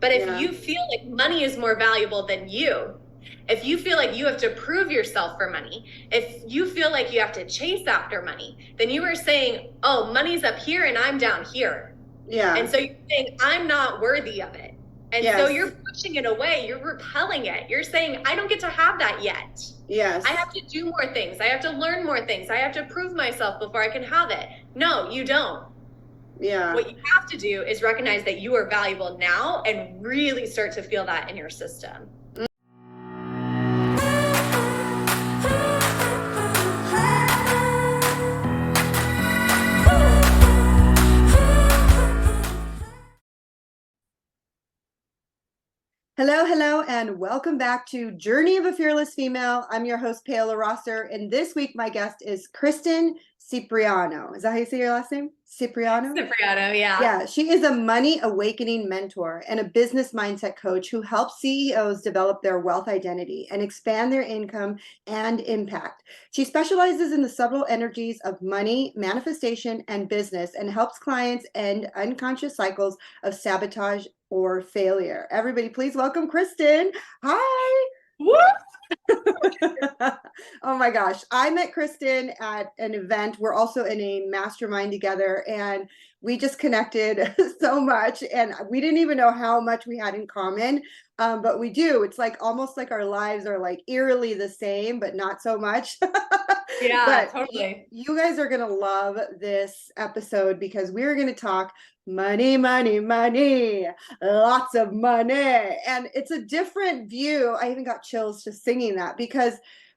But if Yeah. you feel like money is more valuable than you, if you feel like you have to prove yourself for money, if you feel like you have to chase after money, then you are saying, oh, money's up here and I'm down here. And Yeah. so you're saying, I'm not worthy of it. And so Yes. you're pushing it away. You're repelling it. You're saying, I don't get to have that yet. I Yes. have to do more things. I have to learn more things. I have to prove myself before I can have it. No, you don't. Yeah. What you have to do is recognize that you are valuable now and really start to feel that in your system. Hello, hello, and welcome back to Journey of a Fearless Female. I'm your host, Paola Rosser, and this week my guest is Kristen Cipriano. Is that how you say your last name? Cipriano? Cipriano, yeah. Yeah, she is a money awakening mentor and a business mindset coach who helps CEOs develop their wealth identity and expand their income and impact. She specializes in the subtle energies of money, manifestation, and business and helps clients end unconscious cycles of sabotage or failure. Everybody, please welcome Kristen. Hi. Woo! Oh my gosh. I met Kristen at an event. We're also in a mastermind together and we just connected so much. And we didn't even know how much we had in common. But we do. It's like almost like our lives are like eerily the same, but not so much. Yeah, But totally. you guys are going to love this episode because we're going to talk money, money, money, lots of money. And it's a different view. I even got chills just singing that because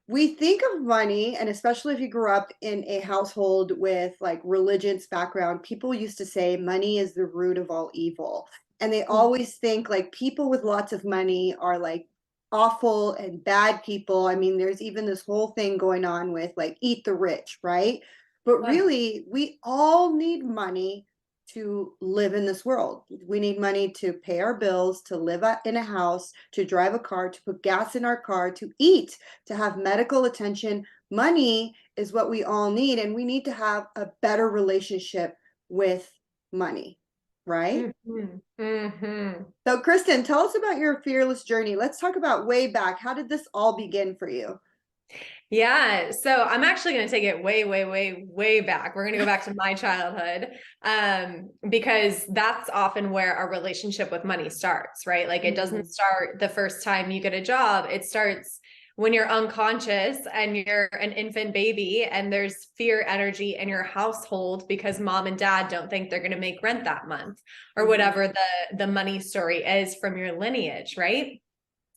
we think of money, and especially if you grew up in a household with like religious background, people used to say money is the root of all evil. And they always think like people with lots of money are like awful and bad people. I mean, there's even this whole thing going on with like eat the rich, right? But really, we all need money to live in this world. We need money to pay our bills, to live in a house, to drive a car, to put gas in our car, to eat, to have medical attention. Money is what we all need, and we need to have a better relationship with money, right? Mm-hmm. Mm-hmm. So, Kristen, tell us about your fearless journey. Let's talk about way back. How did this all begin for you? Yeah, so I'm actually going to take it way, way, way, way back. We're going to go back to my childhood, because that's often where our relationship with money starts, right? Like it doesn't start the first time you get a job. It starts when you're unconscious and you're an infant baby and there's fear energy in your household because mom and dad don't think they're going to make rent that month or whatever the money story is from your lineage, right?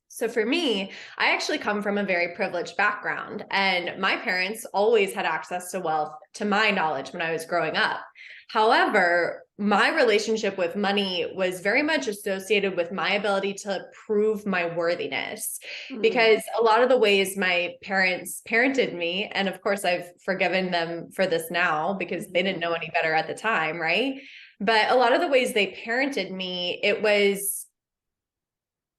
So for me, I actually come from a very privileged background, and my parents always had access to wealth, to my knowledge, when I was growing up. However, my relationship with money was very much associated with my ability to prove my worthiness. Mm-hmm. Because a lot of the ways my parents parented me, and of course, I've forgiven them for this now because they didn't know any better at the time, right? But a lot of the ways they parented me, it was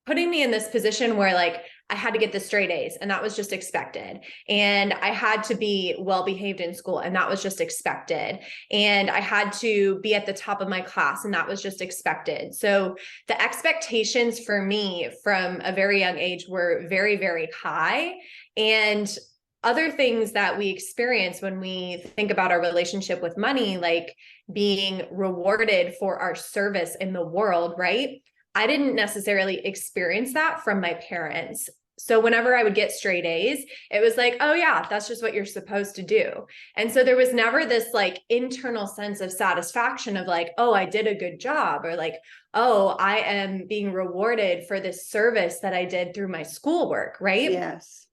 putting me in this position where like I had to get the straight A's and that was just expected. And I had to be well behaved in school and that was just expected. And I had to be at the top of my class and that was just expected. So the expectations for me from a very young age were very, very high. And other things that we experience when we think about our relationship with money, like being rewarded for our service in the world, right? I didn't necessarily experience that from my parents. So whenever I would get straight A's, it was like, oh yeah, that's just what you're supposed to do. And so there was never this like internal sense of satisfaction of like, oh, I did a good job, or like, oh, I am being rewarded for this service that I did through my schoolwork, right? Yes.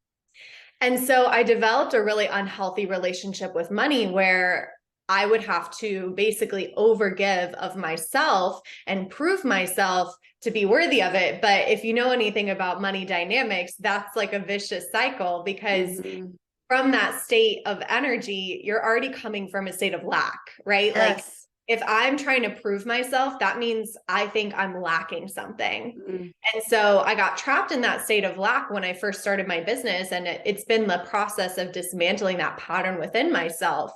And so I developed a really unhealthy relationship with money where I would have to basically overgive of myself and prove myself to be worthy of it. But if you know anything about money dynamics, that's like a vicious cycle because Mm-hmm. from that state of energy, you're already coming from a state of lack, right? Like Yes. if I'm trying to prove myself, that means I think I'm lacking something. Mm-hmm. And so I got trapped in that state of lack when I first started my business. And it's been the process of dismantling that pattern within myself.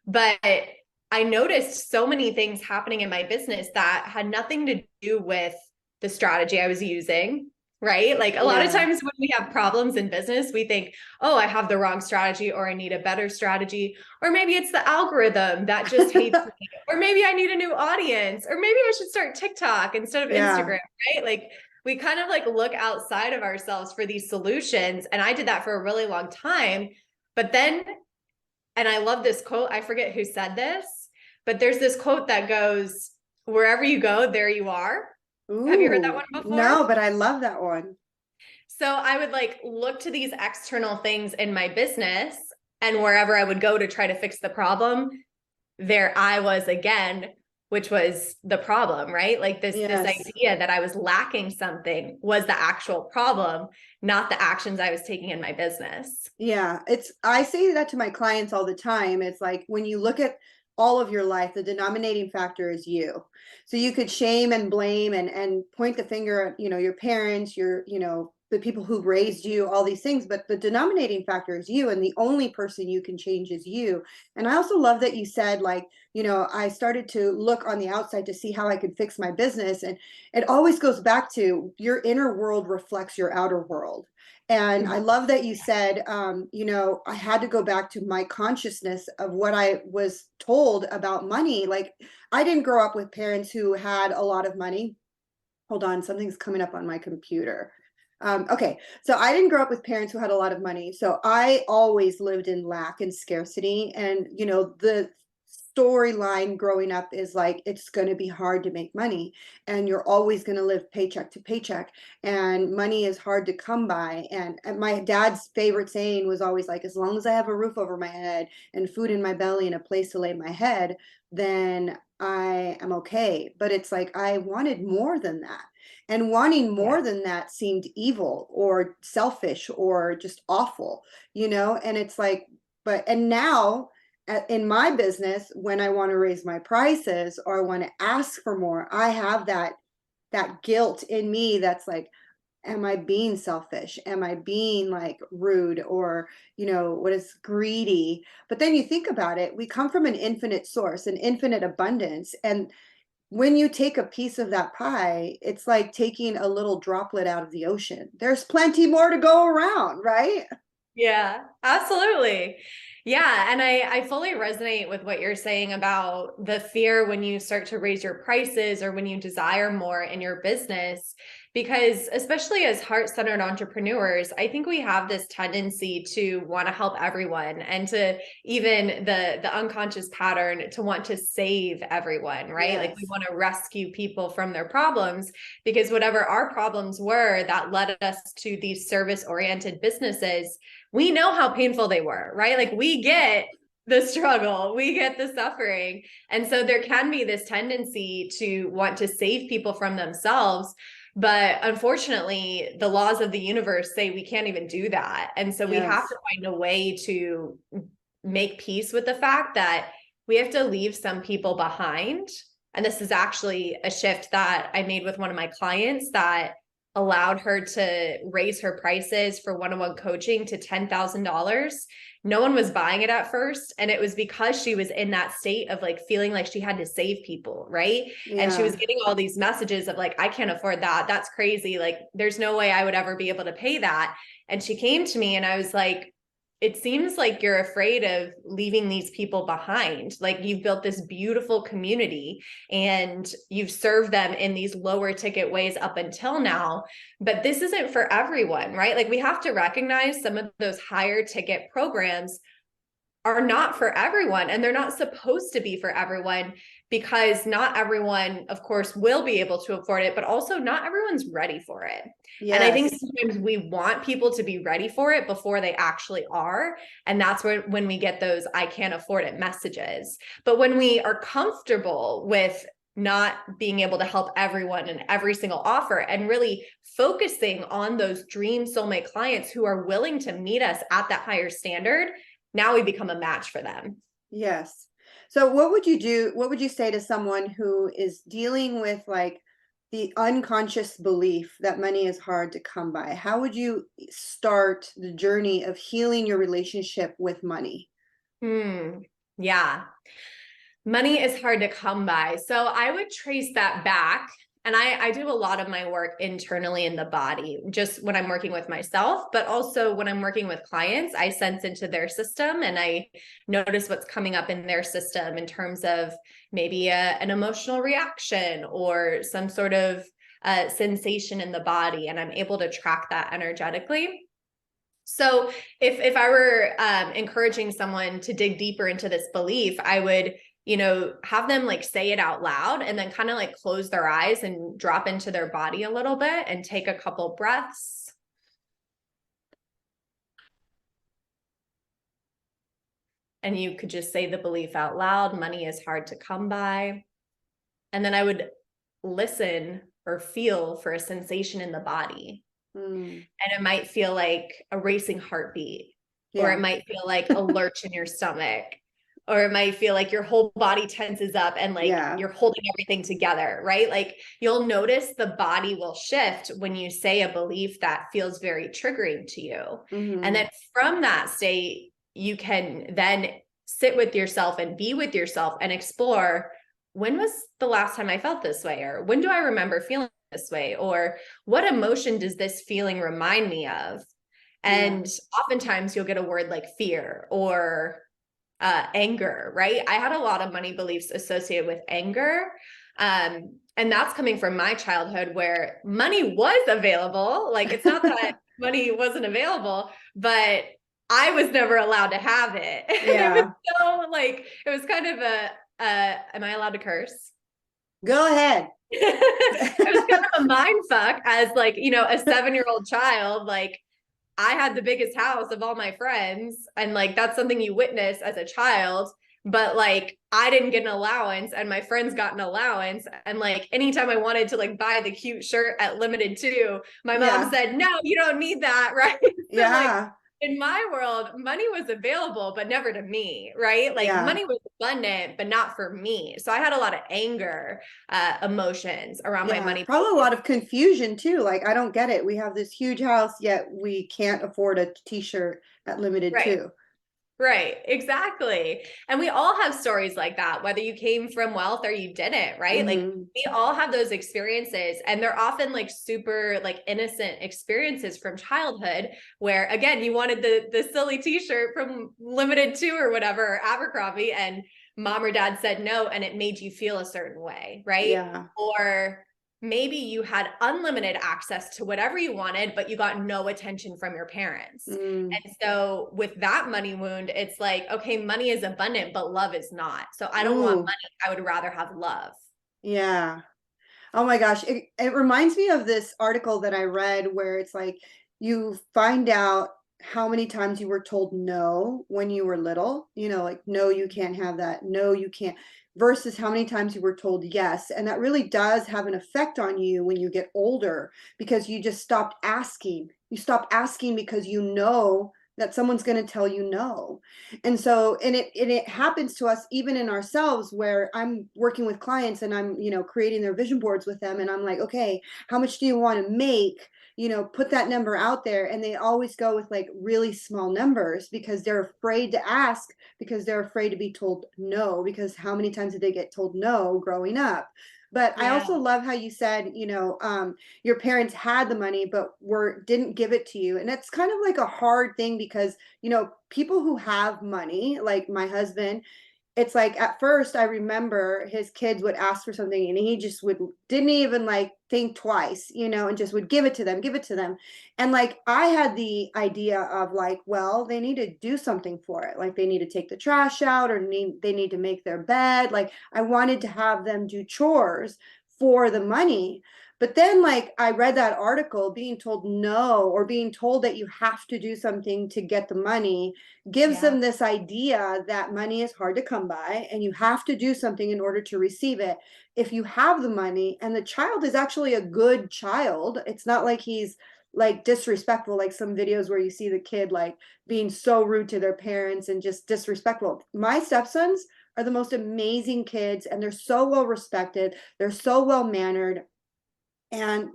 But I noticed so many things happening in my business that had nothing to do with the strategy I was using, right? Like a lot of Yeah. times when we have problems in business, we think, oh, I have the wrong strategy, or I need a better strategy, or maybe it's the algorithm that just hates me, or maybe I need a new audience, or maybe I should start TikTok instead of Yeah. Instagram, right? Like we kind of like look outside of ourselves for these solutions. And I did that for a really long time. But then, and I love this quote, I forget who said this, but there's this quote that goes, wherever you go, there you are. Have you heard that Ooh, one before? no, but I love that one. So I would like look to these external things in my business, and wherever I would go to try to fix the problem, there I was again, which was the problem, right? Like this Yes. idea that I was lacking something was the actual problem, not the actions I was taking in my business. Yeah, I say that to my clients all the time. It's like when you look at all of your life, the denominating factor is you. So you could shame and blame and point the finger at, your parents, the people who raised you, all these things, but the denominating factor is you, and the only person you can change is you. And I also love that you said, like, I started to look on the outside to see how I could fix my business, and it always goes back to your inner world reflects your outer world. And I love that you said, I had to go back to my consciousness of what I was told about money. Like, I didn't grow up with parents who had a lot of money. Hold on, something's coming up on my computer. Okay, so I didn't grow up with parents who had a lot of money. So I always lived in lack and scarcity. And, the storyline growing up is like, it's going to be hard to make money, and you're always going to live paycheck to paycheck, and money is hard to come by. And my dad's favorite saying was always like, as long as I have a roof over my head and food in my belly and a place to lay my head, then I am okay. But it's like, I wanted more than that. And wanting Yeah. more than that seemed evil or selfish or just awful, And it's like, and now in my business, when I want to raise my prices or I want to ask for more, I have that guilt in me that's like, am I being selfish? Am I being like rude, or, what is greedy? But then you think about it, we come from an infinite source, an infinite abundance. And when you take a piece of that pie, it's like taking a little droplet out of the ocean. There's plenty more to go around, right? Yeah, absolutely. Yeah. And I fully resonate with what you're saying about the fear when you start to raise your prices or when you desire more in your business, because especially as heart-centered entrepreneurs, I think we have this tendency to want to help everyone, and to even the unconscious pattern to want to save everyone, right? Like we Yes. want to rescue people from their problems, because whatever our problems were that led us to these service-oriented businesses, we know how painful they were, right? Like we get the struggle, we get the suffering. And so there can be this tendency to want to save people from themselves. But unfortunately, the laws of the universe say we can't even do that. And so we have Yes. to find a way to make peace with the fact that we have to leave some people behind. And this is actually a shift that I made with one of my clients that allowed her to raise her prices for one-on-one coaching to $10,000. No one was buying it at first. And it was because she was in that state of like feeling like she had to save people, right? And she was Yeah. getting all these messages of like, I can't afford that. That's crazy. Like, there's no way I would ever be able to pay that. And she came to me and I was like, it seems like you're afraid of leaving these people behind. Like you've built this beautiful community and you've served them in these lower ticket ways up until now, but this isn't for everyone, right? Like we have to recognize some of those higher ticket programs are not for everyone, and they're not supposed to be for everyone, because not everyone, of course, will be able to afford it, but also not everyone's ready for it. And I think Yes. sometimes we want people to be ready for it before they actually are. And that's when we get those I can't afford it messages. But when we are comfortable with not being able to help everyone in every single offer, and really focusing on those dream soulmate clients who are willing to meet us at that higher standard, now we become a match for them. Yes. So what would you do? What would you say to someone who is dealing with like the unconscious belief that money is hard to come by? How would you start the journey of healing your relationship with money? Yeah. Money is hard to come by. So I would trace that back And I do a lot of my work internally in the body, just when I'm working with myself, but also when I'm working with clients, I sense into their system and I notice what's coming up in their system in terms of maybe an emotional reaction or some sort of sensation in the body. And I'm able to track that energetically. So if I were encouraging someone to dig deeper into this belief, I would, have them like say it out loud and then kind of like close their eyes and drop into their body a little bit and take a couple breaths. And you could just say the belief out loud, money is hard to come by. And then I would listen or feel for a sensation in the body. And it might feel like a racing heartbeat, or it might feel like a lurch in your stomach, or it might feel like your whole body tenses up and like you're holding everything together, right? Like you'll notice the body will shift when you say a belief that feels very triggering to you. And then from that state, you can then sit with yourself and be with yourself and explore, when was the last time I felt this way? Or when do I remember feeling this way? Or what emotion does this feeling remind me of? And oftentimes you'll get a word like fear or anger, right? I had a lot of money beliefs associated with anger. And that's coming from my childhood where money was available. Like it's not that money wasn't available, but I was never allowed to have it. Yeah. It was so like, it was kind of am I allowed to curse? Go ahead. It was kind of a mind fuck as like, a 7-year-old child. Like I had the biggest house of all my friends. And like, that's something you witness as a child. But like, I didn't get an allowance and my friends got an allowance. And like, anytime I wanted to like buy the cute shirt at Limited Too, my mom said, no, you don't need that. Right. So like, in my world, money was available, but never to me, right? Like money was abundant, but not for me. So I had a lot of anger, emotions around my money. Probably a lot of confusion too. Like, I don't get it. We have this huge house, yet we can't afford a t-shirt at Limited Too. Right, exactly. And we all have stories like that, whether you came from wealth or you didn't, right? Like we all have those experiences and they're often like super like innocent experiences from childhood where again, you wanted the silly t-shirt from Limited Too or whatever, or Abercrombie, and mom or dad said no and it made you feel a certain way, right? Yeah. Or maybe you had unlimited access to whatever you wanted, but you got no attention from your parents. And so with that money wound, it's like, okay, money is abundant, but love is not. So I don't want money. I would rather have love. Yeah. Oh my gosh. It reminds me of this article that I read where it's like you find out how many times you were told no when you were little, like, no, you can't have that. No, you can't, versus how many times you were told yes. And that really does have an effect on you when you get older because you just stopped asking. You stop asking because you know that someone's going to tell you no. And so, and it happens to us even in ourselves where I'm working with clients and I'm, creating their vision boards with them. And I'm like, okay, how much do you want to make? Put that number out there. And they always go with like really small numbers because they're afraid to ask because they're afraid to be told no, because how many times did they get told no growing up? But I also love how you said, your parents had the money, but didn't give it to you. And it's kind of like a hard thing because, people who have money, like my husband, it's like at first I remember his kids would ask for something and he just didn't even like think twice, and just would give it to them. And like I had the idea of like, well, they need to do something for it. Like they need to take the trash out or they need to make their bed. Like I wanted to have them do chores for the money. But then like I read that article, being told no or being told that you have to do something to get the money gives them this idea that money is hard to come by and you have to do something in order to receive it. If you have the money and the child is actually a good child, it's not like he's like disrespectful, like some videos where you see the kid like being so rude to their parents and just disrespectful. My stepsons are the most amazing kids and they're so well respected. They're so well mannered. And,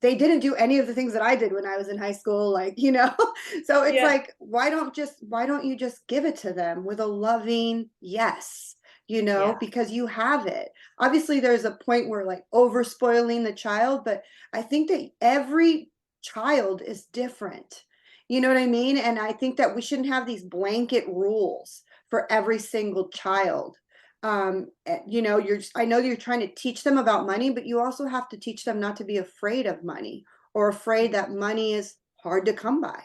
they didn't do any of the things that I did when I was in high school, like, so it's like, why don't you just give it to them with a loving yes? Yeah. because you have it. Obviously, there's a point where like over spoiling the child, but I think that every child is different. You know what I mean? And I think that we shouldn't have these blanket rules for every single child. I know you're trying to teach them about money, but you also have to teach them not to be afraid of money or afraid that money is hard to come by.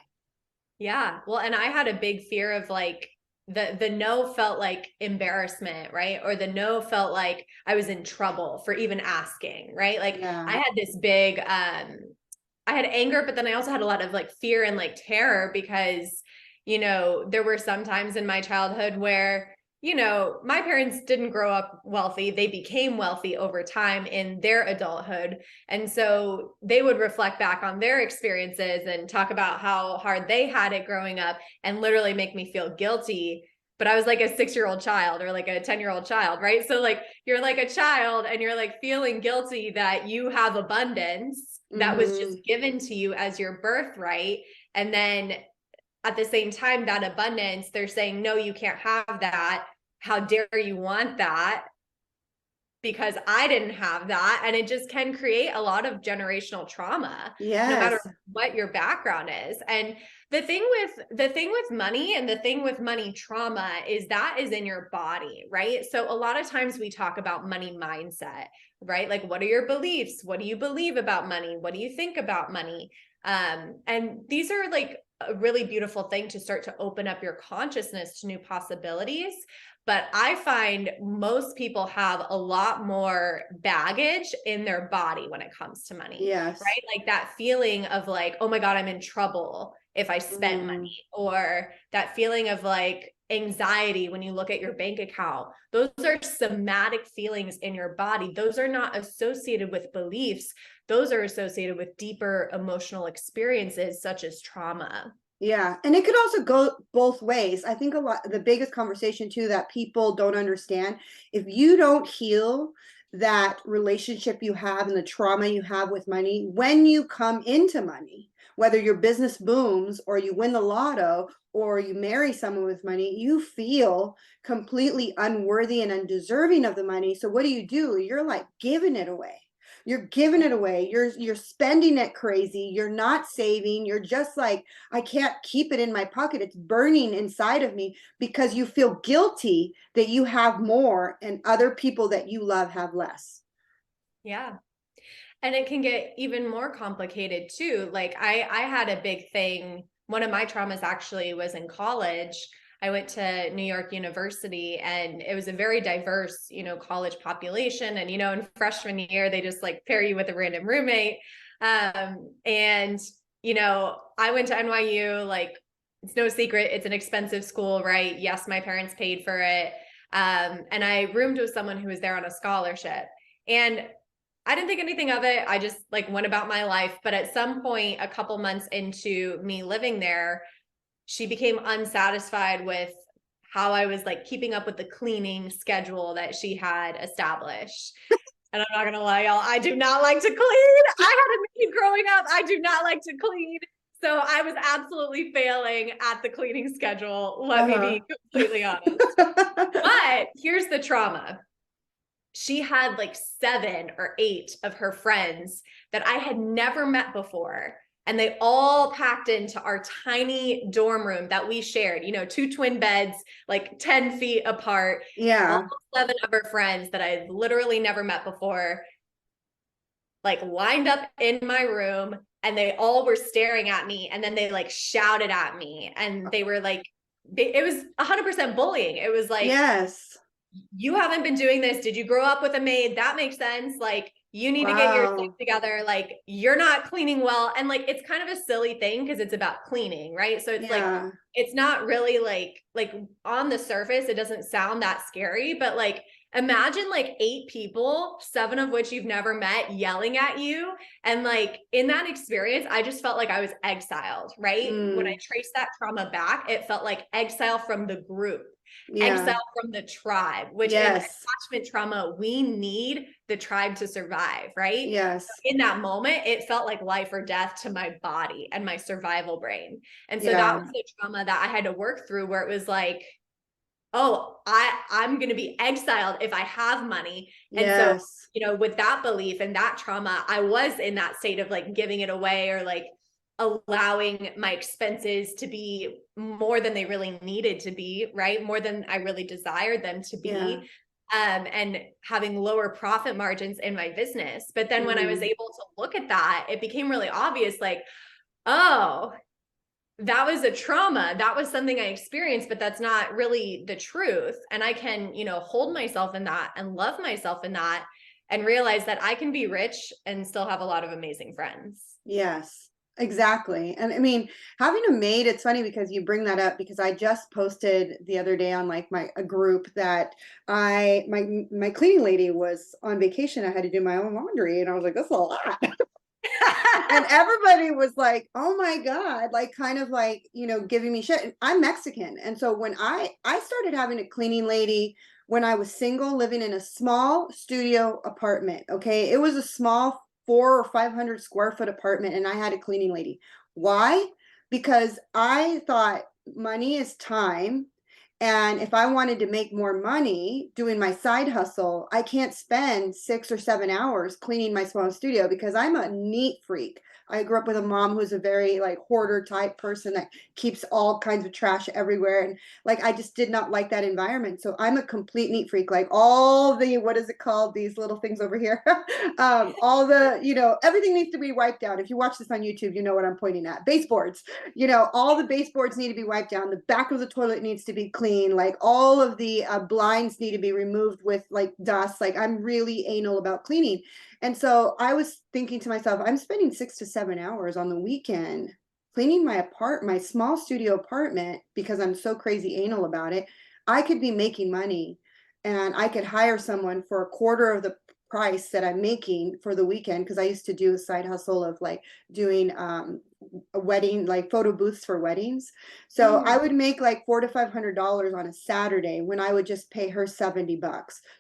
Yeah. Well, and I had a big fear of like the no felt like embarrassment, right? Or the no felt like I was in trouble for even asking, right? Like I Yeah. had this big I had anger, but then I also had a lot of like fear and like terror because, there were some times in my childhood where, my parents didn't grow up wealthy. They became wealthy over time in their adulthood. And so they would reflect back on their experiences and talk about how hard they had it growing up and literally make me feel guilty. But I was like a 6-year-old child or like a 10-year-old child, right? So like you're like a child and you're like feeling guilty that you have abundance that was just Hmm. given to you as your birthright. And then at the same time, that abundance, they're saying, no, you can't have that. How dare you want that? Because I didn't have that. And it just can create a lot of generational trauma, no matter Yes. what your background is. And the thing with money and the thing with money trauma is that is in your body, right? So a lot of times we talk about money mindset, right? Like, what are your beliefs? What do you believe about money? What do you think about money? And these are like a really beautiful thing to start to open up your consciousness to new possibilities. But I find most people have a lot more baggage in their body when it comes to money, Yes. right? Like that feeling of like, oh my God, I'm in trouble if I spent Mm. money, or that feeling of like anxiety when you look at your bank account. Those are somatic feelings in your body. Those are not associated with beliefs. Those are associated with deeper emotional experiences such as trauma. Yeah, and it could also go both ways. I think the biggest conversation too that people don't understand, if you don't heal that relationship you have and the trauma you have with money, when you come into money, whether your business booms or you win the lotto or you marry someone with money, you feel completely unworthy and undeserving of the money. So what do? You're like giving it away. You're giving it away. You're spending it crazy. You're not saving. You're just like, I can't keep it in my pocket. It's burning inside of me because you feel guilty that you have more and other people that you love have less. Yeah. And it can get even more complicated too. Like I had a big thing. One of my traumas actually was in college. I went to New York University and it was a very diverse, college population. And, in freshman year, they just like pair you with a random roommate. And, I went to NYU, like it's no secret, it's an expensive school, right? Yes, my parents paid for it. And I roomed with someone who was there on a scholarship. And I didn't think anything of it. I just like went about my life. But at some point, a couple months into me living there, she became unsatisfied with how I was like keeping up with the cleaning schedule that she had established. And I'm not gonna lie, y'all, I do not like to clean. I had a maid growing up. I do not like to clean. So I was absolutely failing at the cleaning schedule. Let me Uh-huh. be completely honest. But here's the trauma. She had like 7 or 8 of her friends that I had never met before. And they all packed into our tiny dorm room that we shared, 2 twin beds, like 10 feet apart. All Yeah. 7 of her friends that I'd literally never met before, like lined up in my room, and they all were staring at me. And then they like shouted at me and they were like, it was 100% bullying. It was like, Yes. you haven't been doing this. Did you grow up with a maid? That makes sense. Like, you need to get your shit Wow. together. Like, you're not cleaning well. And like, it's kind of a silly thing because it's about cleaning, right? So it's like, Yeah. it's not really like on the surface, it doesn't sound that scary, but like, imagine like 8 people, 7 of which you've never met, yelling at you. And like, in that experience, I just felt like I was exiled, right? When I Mm. traced that trauma back, it felt like exile from the group, Yeah. exile from the tribe, which in Yes. attachment trauma, we need the tribe to survive, right? So Yes. in that moment, it felt like life or death to my body and my survival brain. And so that Yeah. was the trauma that I had to work through, where it was like, oh, I'm going to be exiled if I have money. And so, Yes. you know, with that belief and that trauma, I was in that state of like giving it away, or like allowing my expenses to be more than they really needed to be, right? More than I really desired them to Yeah. be. And having lower profit margins in my business. But then when I was Mm. able to look at that, it became really obvious, like, oh, that was a trauma. That was something I experienced, but that's not really the truth. And I can, you know, hold myself in that and love myself in that, and realize that I can be rich and still have a lot of amazing friends. Yes, exactly. And I mean, having a maid, it's funny because you bring that up because I just posted the other day on like a group that my cleaning lady was on vacation. I had to do my own laundry and I was like, that's a lot. And everybody was like, oh my God, like kind of like, you know, giving me shit. And I'm Mexican. And so when I started having a cleaning lady when I was single, living in a small studio apartment. Okay. It was a small 400 or 500 square foot apartment, and I had a cleaning lady. Why? Because I thought money is time. And if I wanted to make more money doing my side hustle, I can't spend 6 or 7 hours cleaning my small studio because I'm a neat freak. I grew up with a mom who's a very like hoarder type person that keeps all kinds of trash everywhere. And like, I just did not like that environment. So I'm a complete neat freak, like all the, what is it called? These little things over here. All the, you know, everything needs to be wiped out. If you watch this on YouTube, you know what I'm pointing at. Baseboards, you know, all the baseboards need to be wiped down. The back of the toilet needs to be clean. Like all of the blinds need to be removed with like dust. Like I'm really anal about cleaning. And so I was thinking to myself, I'm spending 6 to 7 hours on the weekend cleaning my small studio apartment because I'm so crazy anal about it. I could be making money and I could hire someone for a quarter of the price that I'm making for the weekend, because I used to do a side hustle of like doing a wedding, like photo booths for weddings. So I would make like $400 to $500 on a Saturday when I would just pay her $70.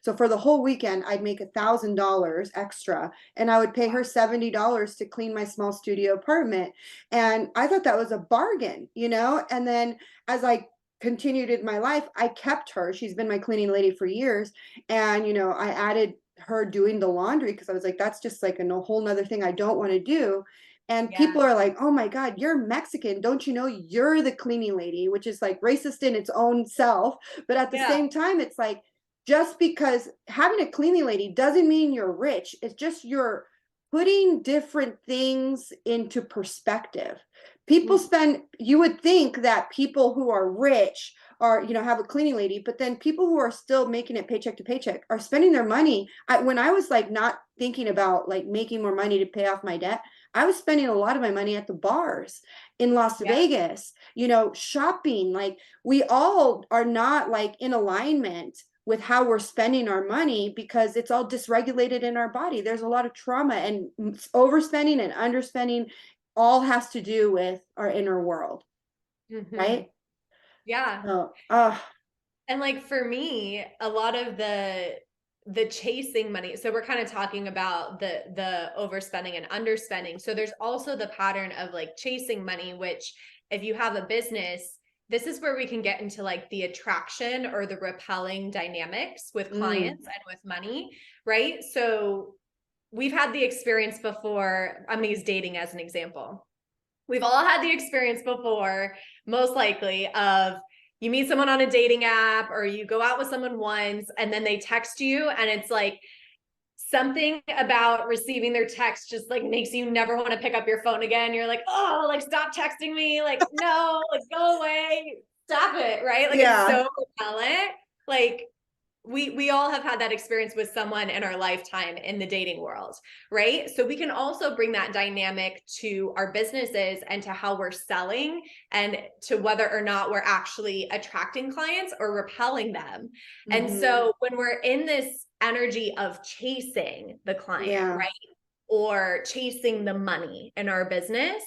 So for the whole weekend, I'd make $1,000 extra, and I would pay her $70 to clean my small studio apartment. And I thought that was a bargain, you know? And then as I continued in my life, I kept her. She's been my cleaning lady for years. And, you know, I added her doing the laundry because I was like, that's just like a whole nother thing I don't want to do. And Yeah. people are like, oh my God, you're Mexican. Don't you know you're the cleaning lady, which is like racist in its own self. But at the Yeah. same time, it's like, just because having a cleaning lady doesn't mean you're rich. It's just you're putting different things into perspective. People spend, you would think that people who are rich are, you know, have a cleaning lady, but then people who are still making it paycheck to paycheck are spending their money. When I was like not thinking about like making more money to pay off my debt, I was spending a lot of my money at the bars in Las Yeah. Vegas, you know, shopping. Like we all are not like in alignment with how we're spending our money because it's all dysregulated in our body. There's a lot of trauma, and overspending and underspending all has to do with our inner world, Mm-hmm. right? Yeah. So, And like for me, a lot of the chasing money. So we're kind of talking about the overspending and underspending. So there's also the pattern of like chasing money, which if you have a business, this is where we can get into like the attraction or the repelling dynamics with mm, clients and with money, right? So we've had the experience before. I'm going to use dating as an example. We've all had the experience before, most likely, of you meet someone on a dating app or you go out with someone once and then they text you and it's like something about receiving their text just like makes you never want to pick up your phone again. You're like, oh, like stop texting me. Like, no, like go away. Stop it. Right. Like it's yeah, so repellent. Like we all have had that experience with someone in our lifetime in the dating world, right? So we can also bring that dynamic to our businesses and to how we're selling and to whether or not we're actually attracting clients or repelling them. And mm-hmm, so when we're in this energy of chasing the client, yeah, right? Or chasing the money in our business,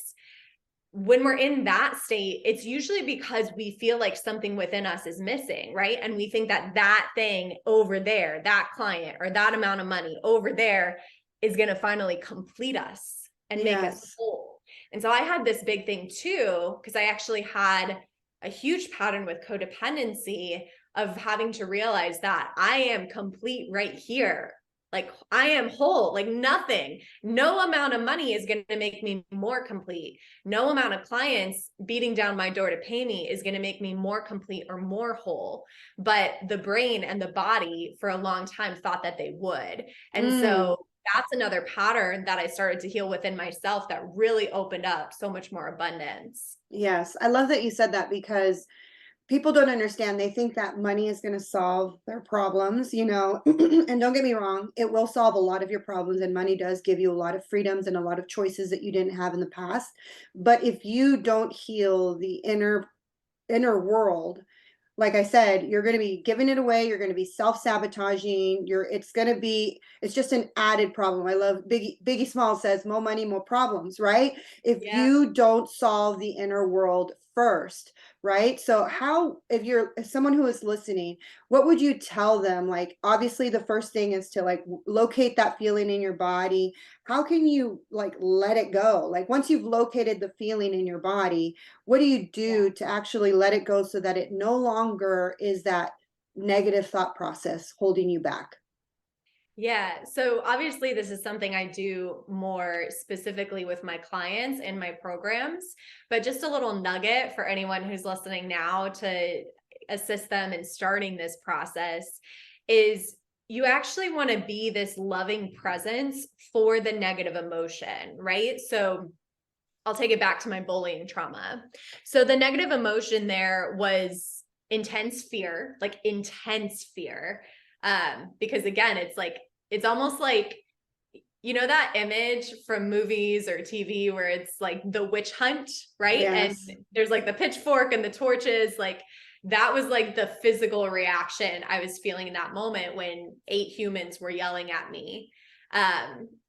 when we're in that state, it's usually because we feel like something within us is missing, right? And we think that that thing over there, that client or that amount of money over there is going to finally complete us and make us yes, whole. And so I had this big thing too, because I actually had a huge pattern with codependency of having to realize that I am complete right here. Like I am whole, like nothing, no amount of money is going to make me more complete. No amount of clients beating down my door to pay me is going to make me more complete or more whole. But the brain and the body for a long time thought that they would. And so that's another pattern that I started to heal within myself that really opened up so much more abundance. Yes, I love that you said that, because people don't understand. They think that money is going to solve their problems, you know. And don't get me wrong, it will solve a lot of your problems, and money does give you a lot of freedoms and a lot of choices that you didn't have in the past. But if you don't heal the inner world, like I said, you're going to be giving it away. You're going to be self-sabotaging. It's just an added problem. I love Biggie Small says, more money, more problems, right? If Yeah. you don't solve the inner world first, right? So if someone who is listening, what would you tell them? Like, obviously the first thing is to like locate that feeling in your body. How can you like let it go? Like once you've located the feeling in your body, what do you do to actually let it go so that it no longer is that negative thought process holding you back? Yeah. So obviously, this is something I do more specifically with my clients in my programs, but just a little nugget for anyone who's listening now to assist them in starting this process is you actually want to be this loving presence for the negative emotion, right? So I'll take it back to my bullying trauma. So the negative emotion there was intense fear, like intense fear. Because again, it's almost like, you know, that image from movies or TV where it's like the witch hunt, right? And Yes. there's like the pitchfork and the torches, like that was like the physical reaction I was feeling in that moment when 8 humans were yelling at me.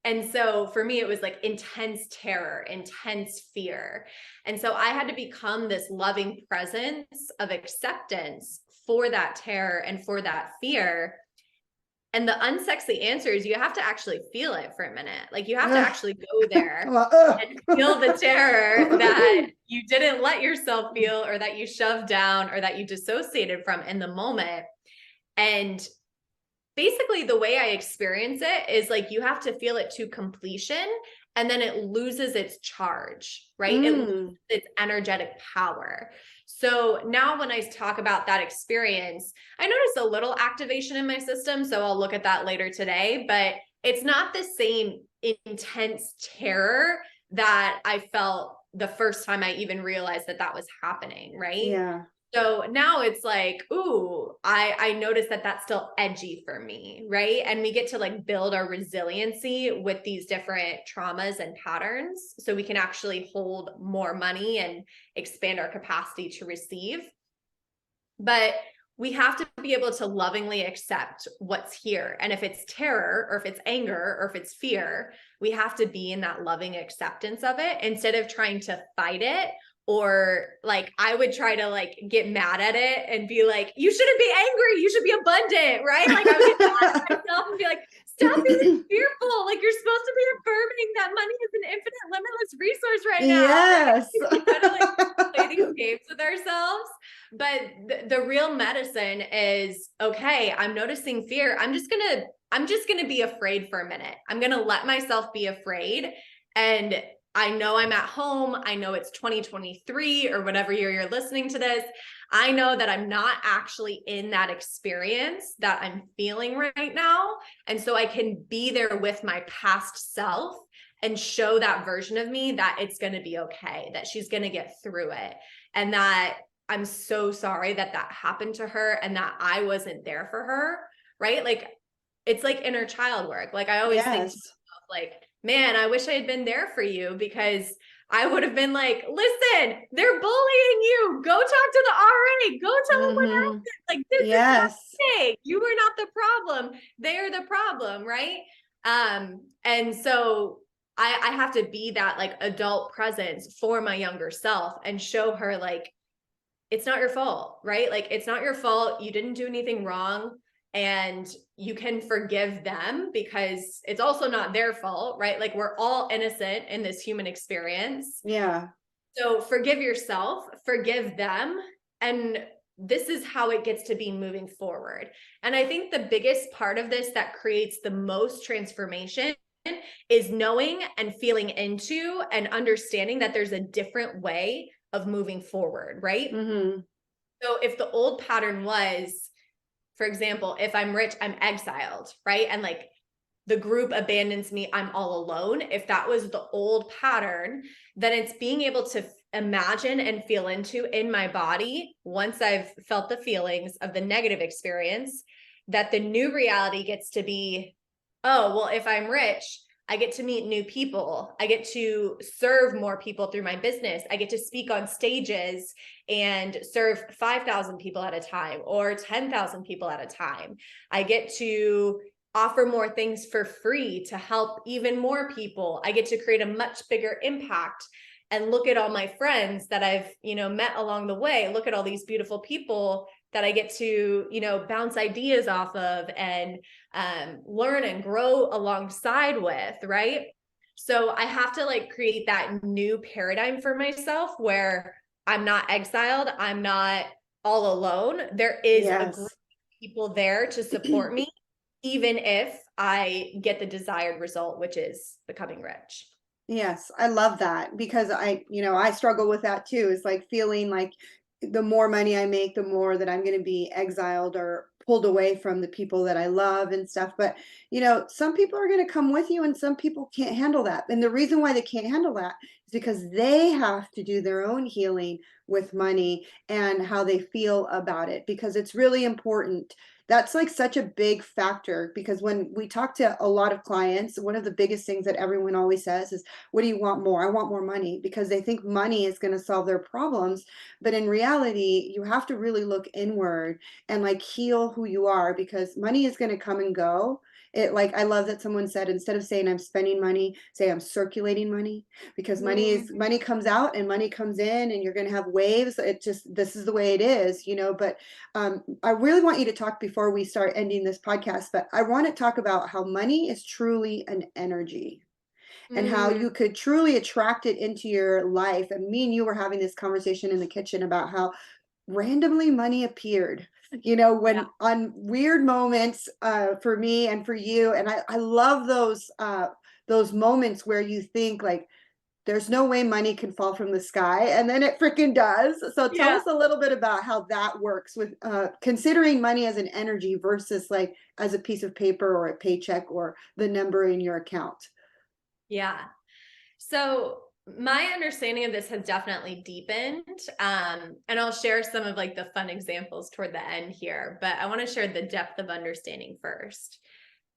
And so for me, it was like intense terror, intense fear. And so I had to become this loving presence of acceptance for that terror and for that fear. And the unsexy answer is you have to actually feel it for a minute. Like you have to Ugh. actually go there I'm like, and feel the terror that you didn't let yourself feel, or that you shoved down, or that you dissociated from in the moment. And basically the way I experience it is like you have to feel it to completion, and then it loses its charge, right? It loses its energetic power. So now when I talk about that experience, I notice a little activation in my system. So I'll look at that later today, but it's not the same intense terror that I felt the first time I even realized that that was happening, right? yeah. So now it's like, ooh, I noticed that that's still edgy for me, right? And we get to like build our resiliency with these different traumas and patterns so we can actually hold more money and expand our capacity to receive. But we have to be able to lovingly accept what's here. And if it's terror, or if it's anger, or if it's fear, we have to be in that loving acceptance of it instead of trying to fight it. Or like I would try to like get mad at it and be like, you shouldn't be angry, you should be abundant, right? Like I would get mad at myself and be like, stop being fearful. Like you're supposed to be affirming that money is an infinite, limitless resource right now. Yes. We kind of like play these games with ourselves. But the real medicine is, okay, I'm noticing fear. I'm just gonna be afraid for a minute. I'm gonna let myself be afraid. And I know I'm at home. I know it's 2023 or whatever year you're listening to this. I know that I'm not actually in that experience that I'm feeling right now. And so I can be there with my past self and show that version of me that it's going to be okay, that she's going to get through it. And that I'm so sorry that that happened to her and that I wasn't there for her, right? Like, it's like inner child work. Like I always think to Yes. myself, like, man, I wish I had been there for you, because I would have been like, listen, they're bullying you. Go talk to the RA. Go tell them what happened. Like, this is not Yes. okay. You are not the problem. They are the problem, right? And so I have to be that like adult presence for my younger self and show her like, it's not your fault, right? Like, it's not your fault. You didn't do anything wrong. And you can forgive them because it's also not their fault, right? Like, we're all innocent in this human experience. Yeah. So forgive yourself, forgive them, and this is how it gets to be moving forward. And I think the biggest part of this that creates the most transformation is knowing and feeling into and understanding that there's a different way of moving forward, right? Mm-hmm. So if the old pattern was, for example, if I'm rich, I'm exiled, right? And like the group abandons me, I'm all alone. If that was the old pattern, then it's being able to imagine and feel into in my body, once I've felt the feelings of the negative experience, that the new reality gets to be, oh, well, if I'm rich, I get to meet new people. I get to serve more people through my business. I get to speak on stages and serve 5,000 people at a time or 10,000 people at a time. I get to offer more things for free to help even more people. I get to create a much bigger impact. And look at all my friends that I've, met along the way. Look at all these beautiful people that I get to, bounce ideas off of and learn and grow alongside with, right? So I have to like create that new paradigm for myself where I'm not exiled. I'm not all alone. There is a group Yes. of people there to support me, even if I get the desired result, which is becoming rich. Yes, I love that because I struggle with that too. It's like feeling like the more money I make, the more that I'm going to be exiled or pulled away from the people that I love and stuff. But, some people are going to come with you and some people can't handle that. And the reason why they can't handle that is because they have to do their own healing with money and how they feel about it, because it's really important. That's like such a big factor, because when we talk to a lot of clients, one of the biggest things that everyone always says is, what do you want more? I want more money, because they think money is going to solve their problems. But in reality, you have to really look inward and like heal who you are, because money is going to come and go. I love that someone said, instead of saying I'm spending money, say I'm circulating money, because money comes out and money comes in, and you're going to have waves. This is the way it is, but I really want you to talk before we start ending this podcast, but I want to talk about how money is truly an energy and how Mm, you could truly attract it into your life. And me and you were having this conversation in the kitchen about how randomly money appeared, yeah. when on weird moments, for me and for you. And I love those moments where you think like, there's no way money can fall from the sky, and then it freaking does. So tell Yeah. us a little bit about how that works with considering money as an energy versus like as a piece of paper or a paycheck or the number in your account. Yeah. So my understanding of this has definitely deepened. And I'll share some of like the fun examples toward the end here, but I want to share the depth of understanding first.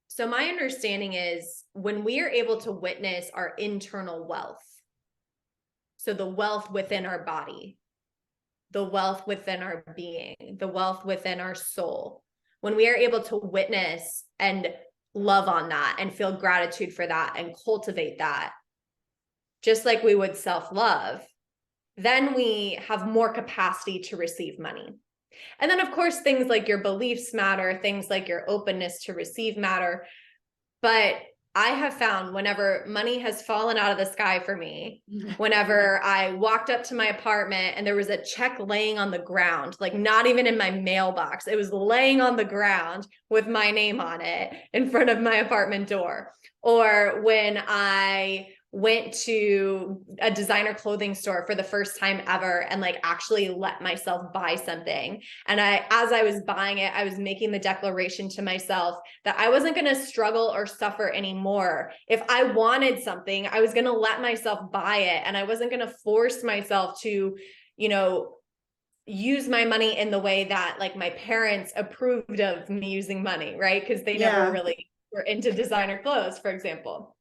So my understanding is when we are able to witness our internal wealth, so the wealth within our body, the wealth within our being, the wealth within our soul, when we are able to witness and love on that and feel gratitude for that and cultivate that, just like we would self-love, then we have more capacity to receive money. And then, of course, things like your beliefs matter, things like your openness to receive matter. But I have found whenever money has fallen out of the sky for me, whenever I walked up to my apartment and there was a check laying on the ground, like not even in my mailbox, it was laying on the ground with my name on it in front of my apartment door. Or when I went to a designer clothing store for the first time ever and like actually let myself buy something. And as I was buying it, I was making the declaration to myself that I wasn't going to struggle or suffer anymore. If I wanted something, I was going to let myself buy it. And I wasn't going to force myself to, use my money in the way that like my parents approved of me using money, right? Because they never Yeah. really were into designer clothes, for example.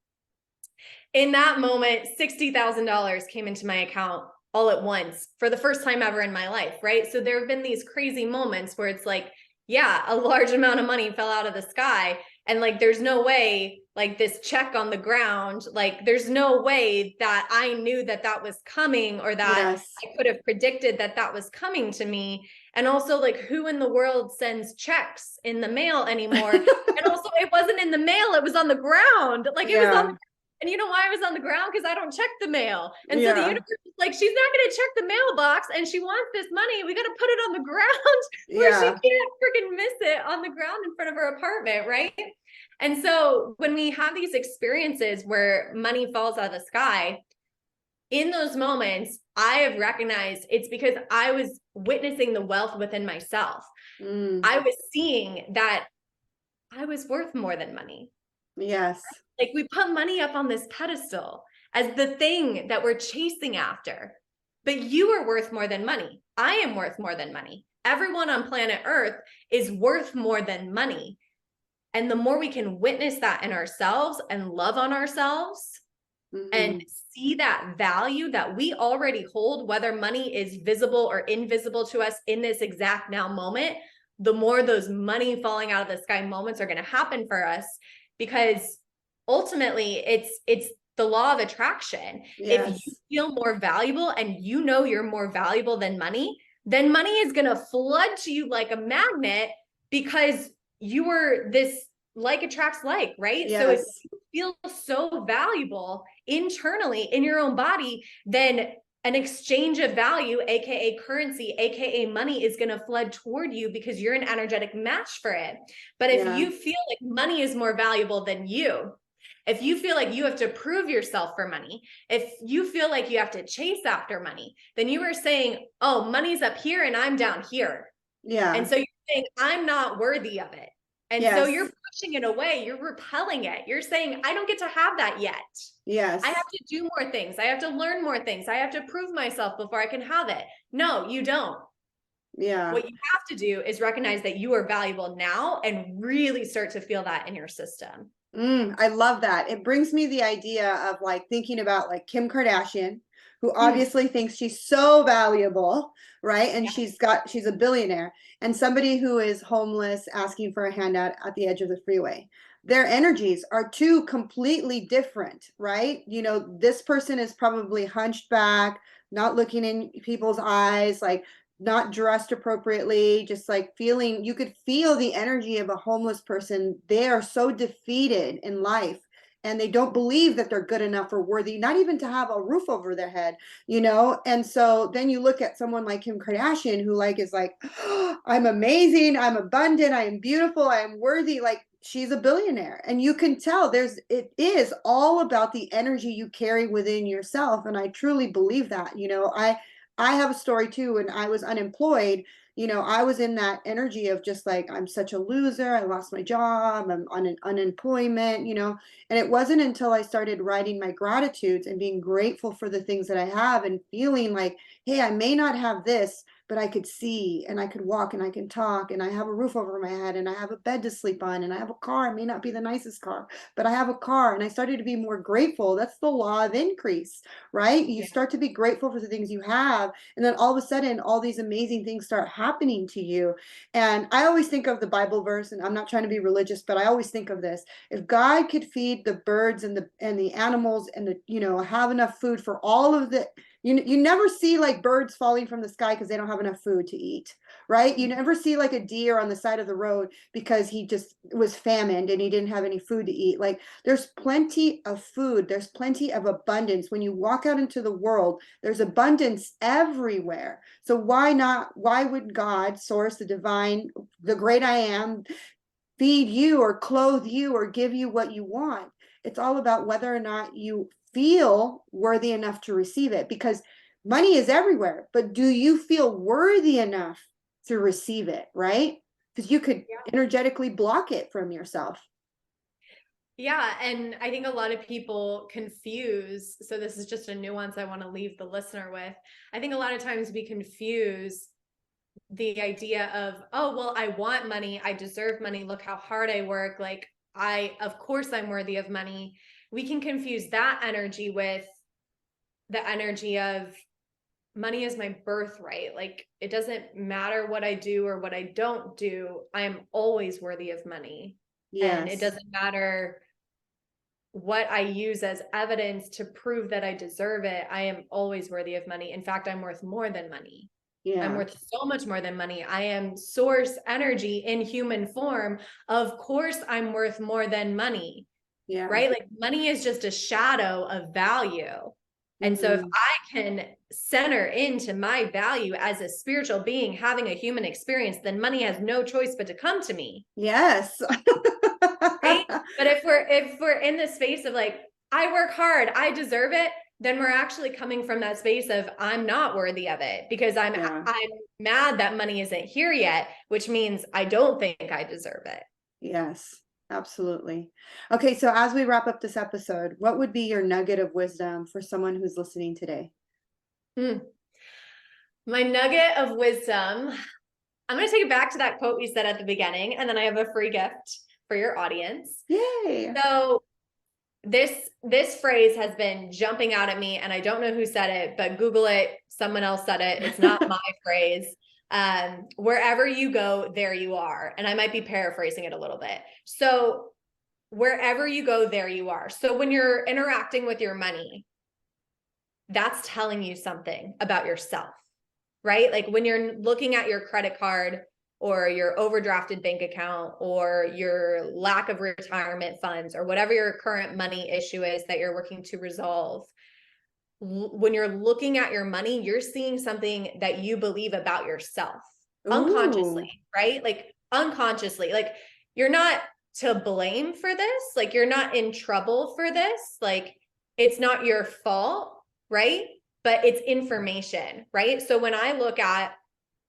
In that moment, $60,000 came into my account all at once for the first time ever in my life, right? So there have been these crazy moments where it's like, yeah, a large amount of money fell out of the sky. And like, there's no way, like this check on the ground, like, there's no way that I knew that that was coming or that Yes. I could have predicted that that was coming to me. And also, like, who in the world sends checks in the mail anymore? And also, it wasn't in the mail, it was on the ground. Like, it was on Yeah. the And you know why I was on the ground? Because I don't check the mail. And so the Yeah. universe is like, she's not going to check the mailbox and she wants this money. We got to put it on the ground where she Yeah. can't freaking miss it on the ground in front of her apartment, right? And so when we have these experiences where money falls out of the sky, in those moments, I have recognized it's because I was witnessing the wealth within myself. Mm. I was seeing that I was worth more than money. Yes. Like we put money up on this pedestal as the thing that we're chasing after. But you are worth more than money. I am worth more than money. Everyone on planet Earth is worth more than money. And the more we can witness that in ourselves and love on ourselves and see that value that we already hold, whether money is visible or invisible to us in this exact now moment, the more those money falling out of the sky moments are going to happen for us, because ultimately it's the law of attraction. If you Yes. feel more valuable and you know you're more valuable than money, then money is going to flood to you like a magnet, because you were this like attracts like, right? So if Yes. you feel so valuable internally in your own body, then an exchange of value, aka currency, aka money, is going to flood toward you because you're an energetic match for it. But if Yeah. you feel like money is more valuable than you, if you feel like you have to prove yourself for money, if you feel like you have to chase after money, then you are saying, oh, money's up here and I'm down here. Yeah. And so you're saying, I'm not worthy of it. And so Yes. you're pushing it away. You're repelling it. You're saying, I don't get to have that yet. Yes. I have to do more things. I have to learn more things. I have to prove myself before I can have it. No, you don't. Yeah. What you have to do is recognize that you are valuable now and really start to feel that in your system. I love that. It brings me the idea of like thinking about like Kim Kardashian, who Mm, obviously thinks she's so valuable, right? And yeah, she's a billionaire, and somebody who is homeless asking for a handout at the edge of the freeway. Their energies are two completely different, right? You know, this person is probably hunched back, not looking in people's eyes, like not dressed appropriately, just like feeling, you could feel the energy of a homeless person. They are so defeated in life, and they don't believe that they're good enough or worthy, not even to have a roof over their head, you know? And so then you look at someone like Kim Kardashian, who like is like, oh, I'm amazing, I'm abundant, I am beautiful, I am worthy. Like she's a billionaire, and you can tell it is all about the energy you carry within yourself. And I truly believe that, you know. I have a story too. When I was unemployed, you know, I was in that energy of just like, I'm such a loser. I lost my job. I'm on an unemployment, you know. And it wasn't until I started writing my gratitudes and being grateful for the things that I have and feeling like, hey, I may not have this, but I could see and I could walk and I can talk and I have a roof over my head and I have a bed to sleep on and I have a car. It may not be the nicest car, but I have a car. And I started to be more grateful. That's the law of increase, right? You yeah, start to be grateful for the things you have, and then all of a sudden all these amazing things start happening to you. And I always think of the Bible verse, and I'm not trying to be religious, but I always think of this: if God could feed the birds and the animals and the, you know, have enough food for all of the, you never see like birds falling from the sky because they don't have enough food to eat, right? You never see like a deer on the side of the road because he just was famished and he didn't have any food to eat. Like there's plenty of food, there's plenty of abundance. When you walk out into the world, there's abundance everywhere. So why would God, source, the divine, the great I am, feed you or clothe you or give you what you want? It's all about whether or not you feel worthy enough to receive it, because money is everywhere, but do you feel worthy enough to receive it, right? Because you could yeah. energetically block it from yourself. Yeah, and I think a lot of people confuse, so this is just a nuance I want to leave the listener with. I think a lot of times we confuse the idea of, oh, well, I want money, I deserve money, look how hard I work, like of course I'm worthy of money. We can confuse that energy with the energy of money is my birthright. Like it doesn't matter what I do or what I don't do, I am always worthy of money. And it Yes. doesn't matter what I use as evidence to prove that I deserve it. I am always worthy of money. In fact, I'm worth more than money. I'm Yeah. worth so much more than money. I am source energy in human form. Of course, I'm worth more than money. Yeah. right? Like money is just a shadow of value. And so if I can center into my value as a spiritual being having a human experience, then money has no choice but to come to me. Yes. Right? But if we're in the space of like, I work hard, I deserve it, then we're actually coming from that space of I'm not worthy of it because I'm mad that money isn't here yet, which means I don't think I deserve it. Yes, absolutely. Okay, so as we wrap up this episode, what would be your nugget of wisdom for someone who's listening today? My nugget of wisdom, I'm going to take it back to that quote we said at the beginning, and then I have a free gift for your audience. Yay. So this phrase has been jumping out at me, and I don't know who said it, but Google it. Someone else said it. It's not my phrase. Wherever you go, there you are. And I might be paraphrasing it a little bit. So wherever you go, there you are. So when you're interacting with your money, that's telling you something about yourself, right? Like when you're looking at your credit card or your overdrafted bank account or your lack of retirement funds or whatever your current money issue is that you're working to resolve, when you're looking at your money, you're seeing something that you believe about yourself unconsciously, right? Like unconsciously, like you're not to blame for this. Like you're not in trouble for this. Like it's not your fault, right? But it's information, right? So when I look at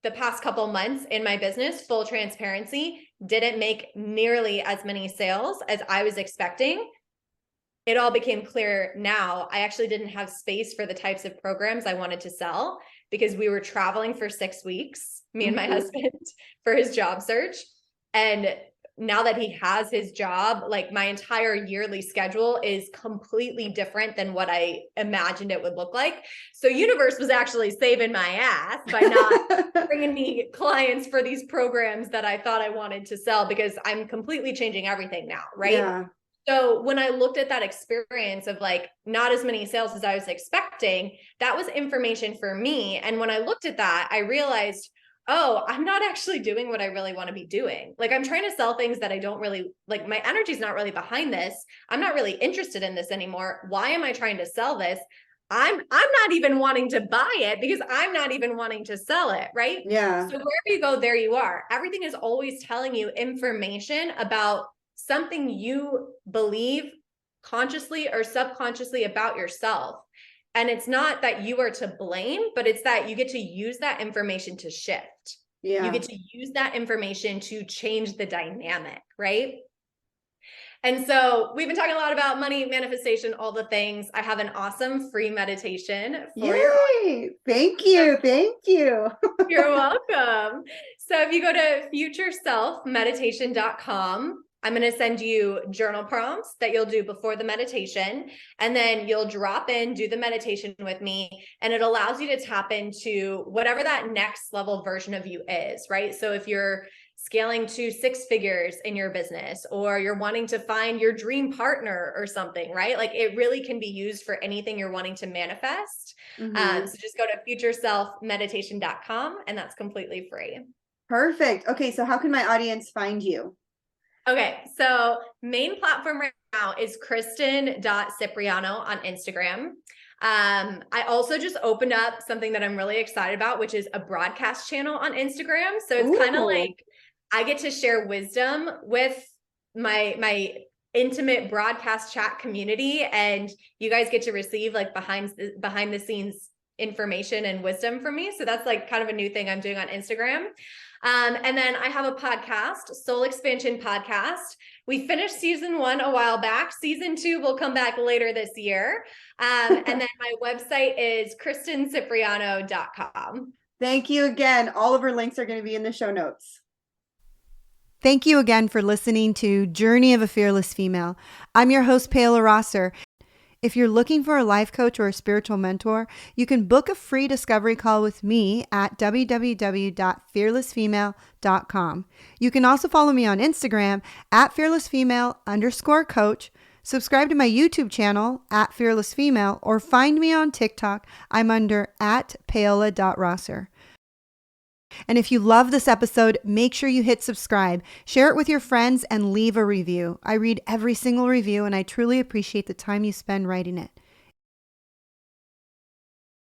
the past couple months in my business, full transparency, didn't make nearly as many sales as I was expecting. It all became clear now. I actually didn't have space for the types of programs I wanted to sell because we were traveling for 6 weeks, me and my husband, for his job search. And now that he has his job, like my entire yearly schedule is completely different than what I imagined it would look like. So universe was actually saving my ass by not bringing me clients for these programs that I thought I wanted to sell because I'm completely changing everything now, right? Yeah. So when I looked at that experience of like not as many sales as I was expecting, that was information for me. And when I looked at that, I realized, oh, I'm not actually doing what I really want to be doing. Like I'm trying to sell things that I don't really like. My energy's not really behind this. I'm not really interested in this anymore. Why am I trying to sell this? I'm not even wanting to buy it because I'm not even wanting to sell it, right? Yeah. So wherever you go, there you are. Everything is always telling you information about something you believe consciously or subconsciously about yourself. And it's not that you are to blame, but it's that you get to use that information to shift. Yeah. You get to use that information to change the dynamic, right? And so we've been talking a lot about money, manifestation, all the things. I have an awesome free meditation for your audience. Thank you. Thank you. You're welcome. So if you go to futureselfmeditation.com, I'm going to send you journal prompts that you'll do before the meditation, and then you'll drop in, do the meditation with me, and it allows you to tap into whatever that next level version of you is, right? So if you're scaling to 6 figures in your business, or you're wanting to find your dream partner or something, right? Like it really can be used for anything you're wanting to manifest. So just go to futureselfmeditation.com, and that's completely free. Perfect. Okay, so how can my audience find you? Okay, so main platform right now is Kristen.Cipriano on Instagram. I also just opened up something that I'm really excited about, which is a broadcast channel on Instagram. So it's kind of like I get to share wisdom with my intimate broadcast chat community, and you guys get to receive like behind the scenes information and wisdom from me. So that's like kind of a new thing I'm doing on Instagram. And then I have a podcast, Soul Expansion Podcast. We finished season 1 a while back. Season 2 will come back later this year. And then my website is KristenCipriano.com. Thank you again. All of our links are going to be in the show notes. Thank you again for listening to Journey of a Fearless Female. I'm your host, Paola Rosser. If you're looking for a life coach or a spiritual mentor, you can book a free discovery call with me at www.fearlessfemale.com. You can also follow me on Instagram at fearlessfemale_coach, subscribe to my YouTube channel at fearlessfemale, or find me on TikTok. I'm under at paola.rosser. And if you love this episode, make sure you hit subscribe, share it with your friends, and leave a review. I read every single review, and I truly appreciate the time you spend writing it.